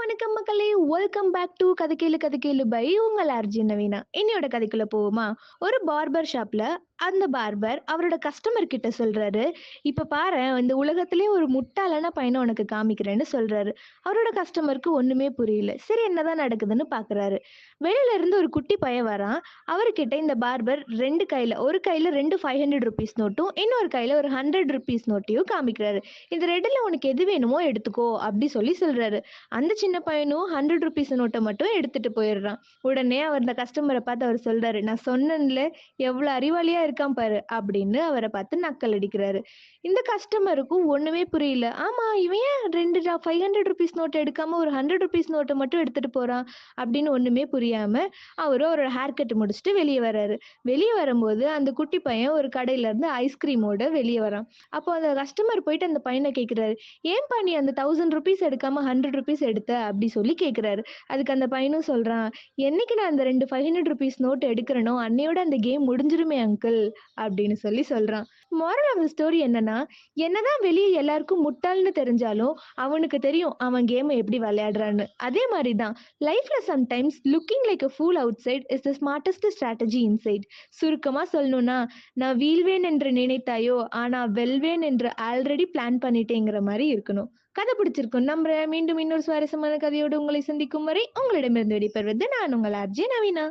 வணக்கம் மக்களே! Welcome back two கதை கேளு கதை கேளு பை உங்கள் ஆர்ஜி நவீனா. இன்னையோட கதைக்குள்ள போவோமா? ஒரு பார்பர் ஷாப்ல அந்த பார்பர் அவரோட கஸ்டமர் கிட்ட சொல்றாரு, "இப்ப பாரேன் இந்த உலகத்திலேயே ஒரு முட்டாளான பையன உனக்கு காமிக்கிறேன்னு" சொல்றாரு. அவரோட கஸ்டமருக்கு ஒண்ணுமே புரியல. சரி என்னதான் நடக்குதுன்னு பார்க்குறாரு. வெளியில இருந்து ஒரு குட்டி பையன் வரான். அவர்கிட்ட இந்த பார்பர் 2 கையில ஒரு கையில 2 ₹500 நோட்டும், இன்னொரு கையில ஒரு ₹100 நோட்டையும் காமிக்கிறாரு. "இந்த 2ல உனக்கு எது வேணுமோ எடுத்துக்கோ" அப்படி சொல்லி சொல்றாரு. அந்த சின்ன பையனும் ₹100 நோட்ட மட்டும் எடுத்துட்டு போயிடுறான். உடனே அவர் அந்த கஸ்டமர பார்த்து அவர் சொல்றாரு, "நான் சொன்னேன்ல எவ்வளோ அறிவாளியா இருக்கான் பாரு" அப்படின்னு அவர பார்த்து நக்கல் அடிக்கிறாரு. இந்த கஸ்டமருக்கும் ஒண்ணுமே புரியல. ஆமா இவன் ஏன் 2 ₹500 நோட்ட எடுக்காம ஒரு ₹100 நோட்ட மட்டும் எடுத்துட்டு போறான் அப்படின்னு ஒண்ணுமே புரியாம அவரும் அவரோட ஹேர் கட் முடிச்சுட்டு வெளிய வராரு. வெளிய வரும்போது அந்த குட்டி பையன் ஒரு கடையில இருந்து ஐஸ்கிரீமோட வெளிய வரான். அப்போ அந்த கஸ்டமர் போயிட்டு அந்த பையன கேட்கிறாரு, "ஏன்பா நீ அந்த ₹1000 எடுக்காம ₹100 எடுத்த?" அப்படி சொல்லி கேட்கிறாரு. அதுக்கு அந்த பையனும் சொல்றான், "என்னைக்கு நான் அந்த 2 ₹500 நோட் எடுக்கிறேனோ, அன்னையோட அந்த கேம் முடிஞ்சிருமே அங்கிள்" அப்படின்னு சொல்லி சொல்றான். மோரல் ஆஃப் த ஸ்டோரி என்னன்னா, என்னதான் வெளிய எல்லாருக்கும் முட்டாள்னு தெரிஞ்சாலும், அவனுக்கு தெரியும் அவன் கேம எப்படி விளையாடுறான்னு. அதே மாரி தான் லைஃப்ல sometimes looking like a pool outside is the smartest strategy inside. சுருக்கமா சொல்லணும்னா, "நான் வீழ்வேன் என்று நினைத்தாயோ, ஆனா வெல்வேன் என்று ஆல்ரெடி பிளான் பண்ணிட்டேங்கிற" மாரி இருக்கணும். கதை பிடிச்சிருக்கும் நம்புறேன். மீண்டும் இன்னொரு சுவாரஸ்யமான கதையோடு உங்களை சந்திக்கும் வரை உங்களிடமிருந்து விடைபெறுவது நான் உங்கள் ஆர்ஜே நவீனா.